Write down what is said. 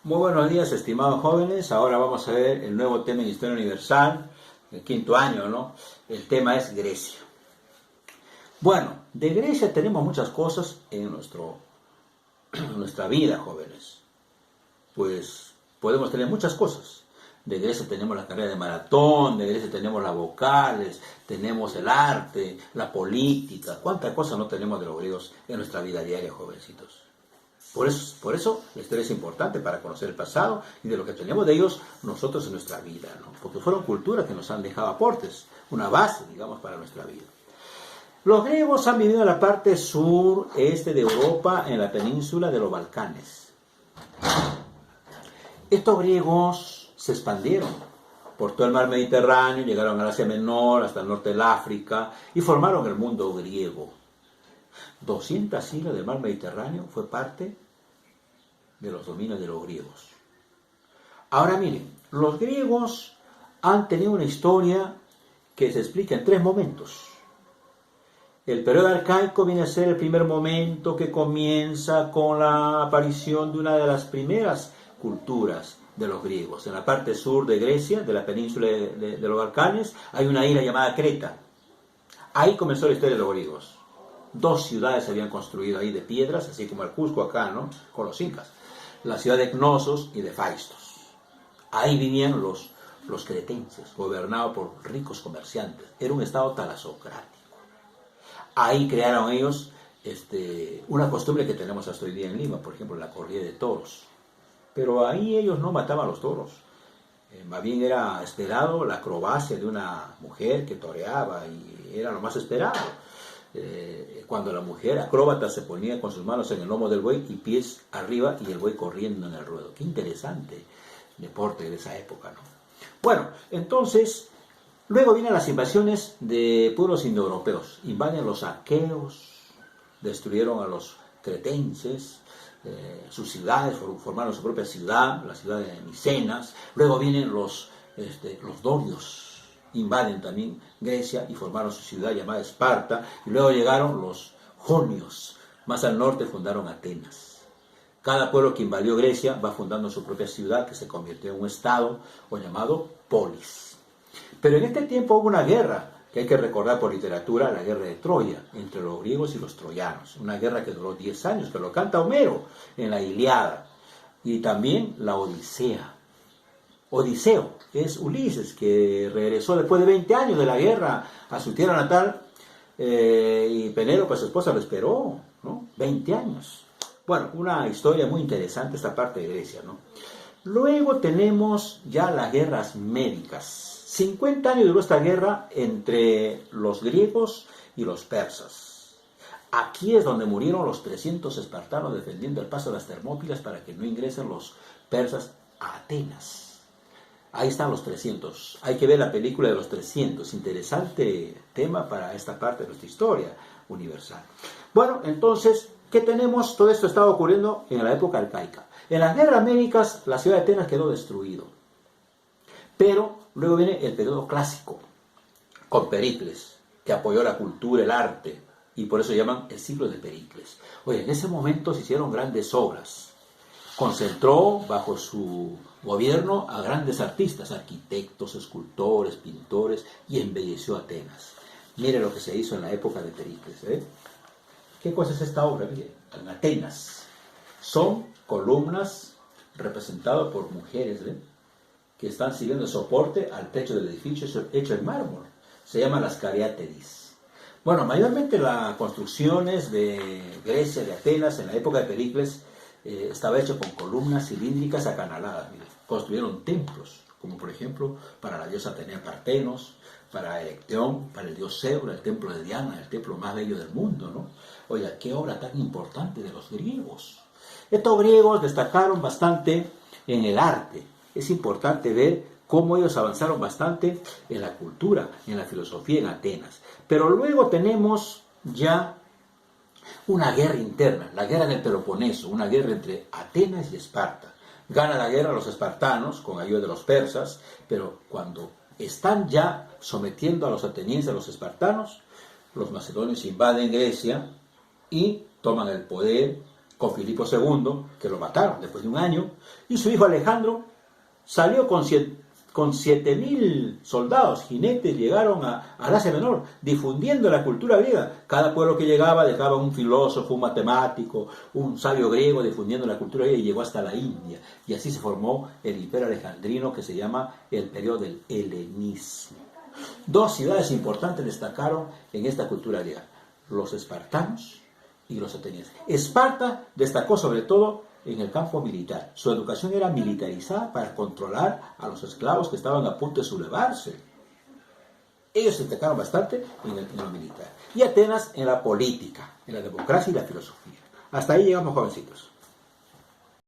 Muy buenos días, estimados jóvenes. Ahora vamos a ver el nuevo tema en Historia Universal, el quinto año, ¿no? El tema es Grecia. Bueno, de Grecia tenemos muchas cosas en nuestra vida, jóvenes. Pues podemos tener muchas cosas. De Grecia tenemos la carrera de maratón, de Grecia tenemos las vocales, tenemos el arte, la política. ¿Cuántas cosas no tenemos de los griegos en nuestra vida diaria, jovencitos? Por eso la historia es importante para conocer el pasado y de lo que tenemos de ellos nosotros en nuestra vida, ¿no? Porque fueron culturas que nos han dejado aportes, una base, digamos, para nuestra vida. Los griegos han vivido en la parte sureste de Europa, en la península de los Balcanes. Estos griegos se expandieron por todo el mar Mediterráneo, llegaron al Asia Menor, hasta el norte del África, y formaron el mundo griego. 200 siglos del mar Mediterráneo fue parte de los dominios de los griegos. Ahora miren, los griegos han tenido una historia que se explica en tres momentos. El periodo arcaico viene a ser el primer momento que comienza con la aparición de una de las primeras culturas de los griegos. En la parte sur de Grecia, de la península de los Balcanes, hay una isla llamada Creta. Ahí comenzó la historia de los griegos. 2 ciudades se habían construido ahí de piedras, así como el Cusco acá, ¿no? Con los incas. La ciudad de Cnosos y de Faistos. Ahí vivían los cretenses, gobernados por ricos comerciantes. Era un estado talasocrático. Ahí crearon ellos una costumbre que tenemos hasta hoy día en Lima, por ejemplo, la corrida de toros. Pero ahí ellos no mataban a los toros. Más bien era esperado la acrobacia de una mujer que toreaba y era lo más esperado. Cuando la mujer acróbata se ponía con sus manos en el lomo del buey y pies arriba y el buey corriendo en el ruedo. Qué interesante deporte de esa época, ¿no? Bueno, entonces, luego vienen las invasiones de pueblos indoeuropeos. Invaden los aqueos, destruyeron a los cretenses, sus ciudades, formaron su propia ciudad, la ciudad de Micenas. Luego vienen los dorios, invaden también Grecia y formaron su ciudad llamada Esparta, y luego llegaron los jonios, más al norte fundaron Atenas. Cada pueblo que invadió Grecia va fundando su propia ciudad que se convirtió en un estado o llamado polis. Pero en este tiempo hubo una guerra que hay que recordar por literatura, la guerra de Troya, entre los griegos y los troyanos, una guerra que duró 10 años, que lo canta Homero en la Ilíada, y también la Odisea. Odiseo es Ulises, que regresó después de 20 años de la guerra a su tierra natal, y Penélope, su esposa, lo esperó, ¿no? 20 años. Bueno, una historia muy interesante esta parte de Grecia, ¿no? Luego tenemos ya las guerras médicas. 50 años duró esta guerra entre los griegos y los persas. Aquí es donde murieron los 300 espartanos defendiendo el paso de las Termópilas para que no ingresen los persas a Atenas. Ahí están los 300. Hay que ver la película de los 300. Interesante tema para esta parte de nuestra historia universal. Bueno, entonces, ¿qué tenemos? Todo esto estaba ocurriendo en la época arcaica. En las guerras médicas, la ciudad de Atenas quedó destruida. Pero luego viene el periodo clásico, con Pericles, que apoyó la cultura, el arte, y por eso llaman el siglo de Pericles. Oye, en ese momento se hicieron grandes obras. Concentró bajo su gobierno a grandes artistas, arquitectos, escultores, pintores, y embelleció Atenas. Mire lo que se hizo en la época de Pericles, ¿eh? ¿Qué cosa es esta obra? Mire, en Atenas son columnas representadas por mujeres, ¿eh?, que están siguiendo el soporte al techo del edificio hecho en mármol. Se llaman las cariátides. Bueno, mayormente las construcciones de Grecia, de Atenas, en la época de Pericles, estaba hecho con columnas cilíndricas acanaladas. Mire, construyeron templos, como por ejemplo para la diosa Atenea Partenos, para Erecteón, para el dios Zeus, el templo de Diana, el templo más bello del mundo, ¿no? Oiga, qué obra tan importante de los griegos. Estos griegos destacaron bastante en el arte. Es importante ver cómo ellos avanzaron bastante en la cultura, en la filosofía en Atenas. Pero luego tenemos ya una guerra interna, la guerra del Peloponeso, una guerra entre Atenas y Esparta. Gana la guerra los espartanos con ayuda de los persas, pero cuando están ya sometiendo a los atenienses, a los espartanos, los macedonios invaden Grecia y toman el poder con Filipo II, que lo mataron después de un año, y su hijo Alejandro salió con 7.000 soldados, jinetes, llegaron a Asia Menor, difundiendo la cultura griega. Cada pueblo que llegaba dejaba un filósofo, un matemático, un sabio griego difundiendo la cultura griega y llegó hasta la India. Y así se formó el imperio alejandrino que se llama el periodo del helenismo. Dos ciudades importantes destacaron en esta cultura griega, los espartanos y los atenienses. Esparta destacó sobre todo en el campo militar. Su educación era militarizada para controlar a los esclavos que estaban a punto de sublevarse. Ellos se destacaron bastante en lo militar. Y Atenas en la política, en la democracia y la filosofía. Hasta ahí llegamos, jovencitos.